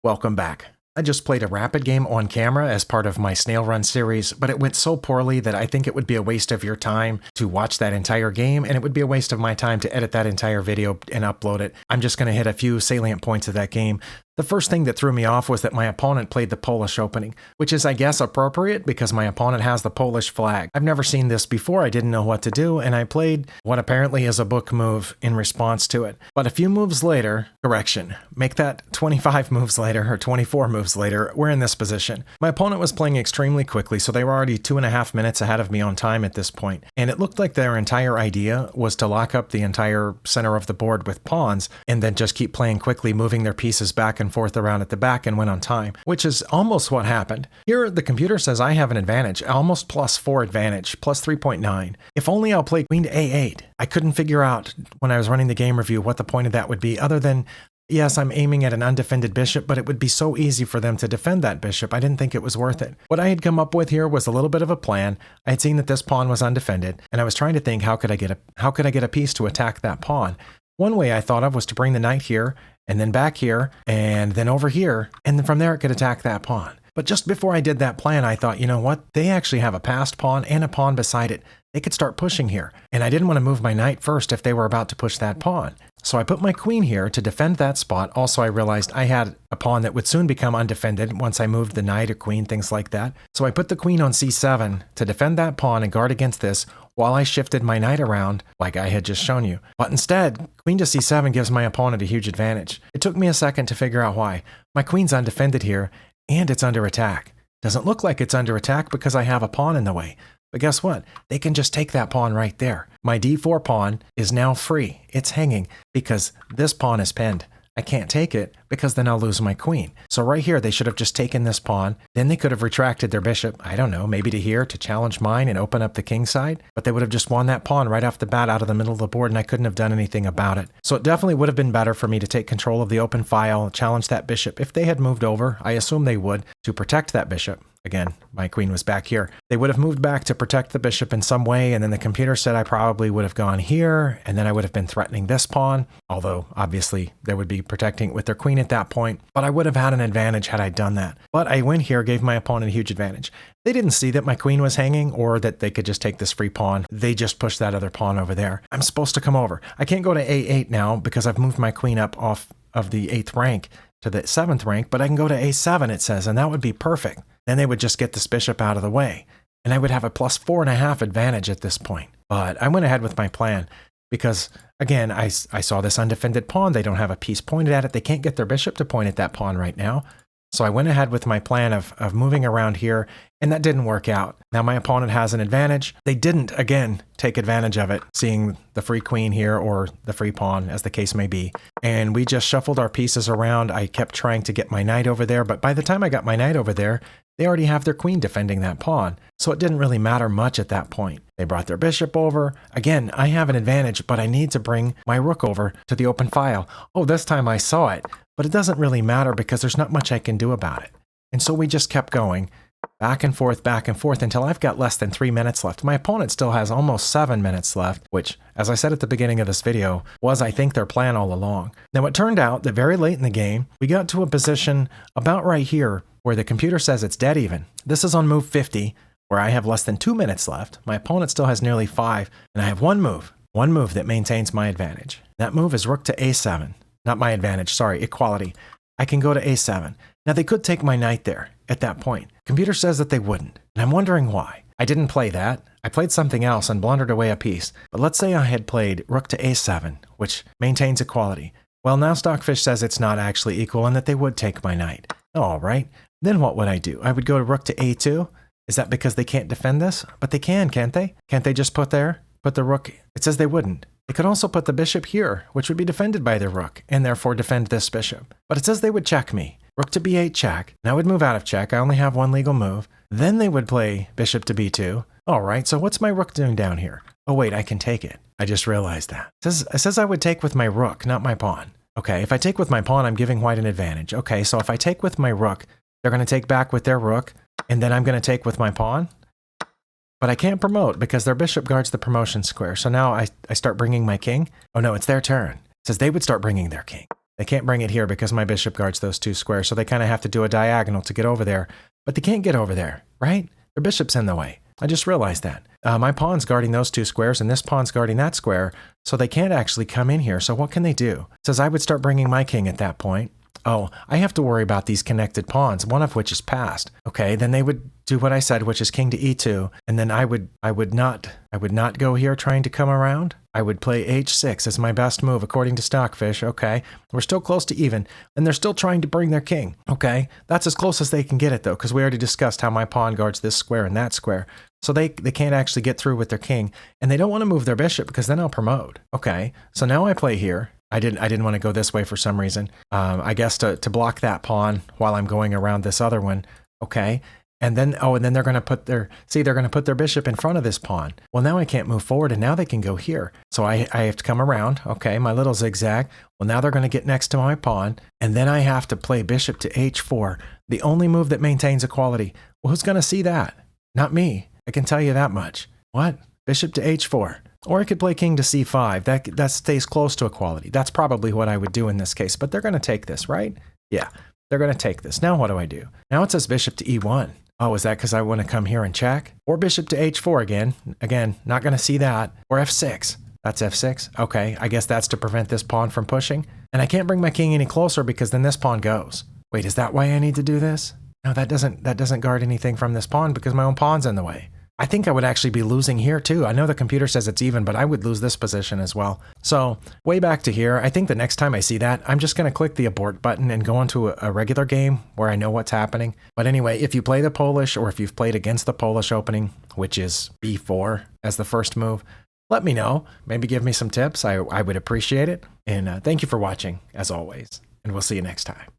Welcome back. I just played a rapid game on camera as part of my snail run series, but it went so poorly that I think it would be a waste of your time to watch that entire game, and it would be a waste of my time to edit that entire video and upload it. I'm just going to hit a few salient points of that game. The first thing that threw me off was that my opponent played the Polish opening, which is, I guess, appropriate because my opponent has the Polish flag. I've never seen this before, I didn't know what to do, and I played what apparently is a book move in response to it. But a few moves later, correction, make that 25 moves later or 24 moves later, we're in this position. My opponent was playing extremely quickly, so they were already 2.5 minutes ahead of me on time at this point, and it looked like their entire idea was to lock up the entire center of the board with pawns and then just keep playing quickly, moving their pieces back and forth around at the back and win on time, which is almost what happened. Here, the computer says I have an advantage, almost +4 advantage, plus 3.9. If only I'll play queen to a8. I couldn't figure out when I was running the game review what the point of that would be, other than, yes, I'm aiming at an undefended bishop, but it would be so easy for them to defend that bishop. I didn't think it was worth it. What I had come up with here was a little bit of a plan. I had seen that this pawn was undefended, and I was trying to think, how could I get a piece to attack that pawn? One way I thought of was to bring the knight here, and then back here, and then over here, and then from there it could attack that pawn. But just before I did that plan, I thought, you know what? They actually have a passed pawn and a pawn beside it. They could start pushing here, and I didn't want to move my knight first if they were about to push that pawn. So I put my queen here to defend that spot. Also, I realized I had a pawn that would soon become undefended once I moved the knight or queen, things like that. So I put the queen on c7 to defend that pawn and guard against this while I shifted my knight around like I had just shown you. But instead, queen to c7 gives my opponent a huge advantage. It took me a second to figure out why. My queen's undefended here, and it's under attack. Doesn't look like it's under attack because I have a pawn in the way. But guess what? They can just take that pawn right there. My d4 pawn is now free. It's hanging because this pawn is pinned. I can't take it because then I'll lose my queen. So right here, they should have just taken this pawn. Then they could have retracted their bishop, I don't know, maybe to here to challenge mine and open up the king side. But they would have just won that pawn right off the bat out of the middle of the board, and I couldn't have done anything about it. So it definitely would have been better for me to take control of the open file, challenge that bishop. If they had moved over, I assume they would, to protect that bishop. Again, my queen was back here. They would have moved back to protect the bishop in some way, and then the computer said I probably would have gone here, and then I would have been threatening this pawn, although obviously they would be protecting it with their queen at that point, but I would have had an advantage had I done that. But I went here, gave my opponent a huge advantage. They didn't see that my queen was hanging or that they could just take this free pawn. They just pushed that other pawn over there. I'm supposed to come over. I can't go to a8 now because I've moved my queen up off of the 8th rank to the 7th rank, but I can go to a7, it says, and that would be perfect. Then they would just get this bishop out of the way, and I would have a +4.5 advantage at this point. But I went ahead with my plan because, again, I saw this undefended pawn. They don't have a piece pointed at it. They can't get their bishop to point at that pawn right now. So I went ahead with my plan of moving around here, and that didn't work out. Now my opponent has an advantage. They didn't, again, take advantage of it, seeing the free queen here or the free pawn, as the case may be. And we just shuffled our pieces around. I kept trying to get my knight over there, but by the time I got my knight over there, they already have their queen defending that pawn. So it didn't really matter much at that point. They brought their bishop over. Again, I have an advantage, but I need to bring my rook over to the open file. Oh, this time I saw it. But it doesn't really matter because there's not much I can do about it. And so we just kept going back and forth until I've got less than 3 minutes left. My opponent still has almost 7 minutes left, which, as I said at the beginning of this video, was, I think, their plan all along. Now, it turned out that very late in the game, we got to a position about right here where the computer says it's dead even. This is on move 50, where I have less than 2 minutes left. My opponent still has nearly 5, and I have one move that maintains my advantage. That move is rook to a7. Not my advantage, sorry, equality. I can go to a7. Now they could take my knight there at that point. Computer says that they wouldn't, and I'm wondering why. I didn't play that. I played something else and blundered away a piece. But let's say I had played rook to a7, which maintains equality. Well, now Stockfish says it's not actually equal and that they would take my knight. All right, then what would I do? I would go to rook to a2. Is that because they can't defend this? But they can, can't they? Can't they just put the rook? It says they wouldn't. They could also put the bishop here, which would be defended by their rook, and therefore defend this bishop. But it says they would check me. Rook to b8 check. Now I would move out of check. I only have one legal move. Then they would play bishop to b2. All right, so what's my rook doing down here? Oh wait, I can take it. I just realized that. It says I would take with my rook, not my pawn. Okay, if I take with my pawn, I'm giving white an advantage. Okay, so if I take with my rook, they're going to take back with their rook, and then I'm going to take with my pawn. But I can't promote because their bishop guards the promotion square. So now I start bringing my king. Oh no, it's their turn. It says they would start bringing their king. They can't bring it here because my bishop guards those 2 squares, so they kind of have to do a diagonal to get over there. But they can't get over there, right? Their bishop's in the way. I just realized that. My pawn's guarding those 2 squares, and this pawn's guarding that square, so they can't actually come in here. So what can they do? It says I would start bringing my king at that point. Oh, I have to worry about these connected pawns, one of which is passed. Okay, then they would do what I said, which is king to e2, and then I would not go here trying to come around. I would play h6 as my best move according to Stockfish. Okay, we're still close to even, and they're still trying to bring their king. Okay, that's as close as they can get it though, because we already discussed how my pawn guards this square and that square. So they can't actually get through with their king, and they don't want to move their bishop because then I'll promote. Okay, so now I play here. I didn't want to go this way for some reason. I guess to block that pawn while I'm going around this other one. Okay. And then they're going to put their bishop in front of this pawn. Well, now I can't move forward, and now they can go here. So I have to come around. Okay, my little zigzag. Well, now they're going to get next to my pawn, and then I have to play bishop to h4, the only move that maintains equality. Well, who's going to see that? Not me. I can tell you that much. What? Bishop to h4. Or I could play king to c5. That stays close to equality. That's probably what I would do in this case. But they're going to take this, right? Yeah, they're going to take this. Now what do I do? Now it says bishop to e1. Oh, is that because I want to come here and check? Or bishop to h4 again. Again, not going to see that. Or f6. That's f6. Okay, I guess that's to prevent this pawn from pushing. And I can't bring my king any closer because then this pawn goes. Wait, is that why I need to do this? No, that doesn't guard anything from this pawn because my own pawn's in the way. I think I would actually be losing here too. I know the computer says it's even, but I would lose this position as well. So way back to here, I think the next time I see that, I'm just going to click the abort button and go into a regular game where I know what's happening. But anyway, if you play the Polish or if you've played against the Polish opening, which is b4 as the first move, let me know. Maybe give me some tips. I would appreciate it. And thank you for watching, as always. And we'll see you next time.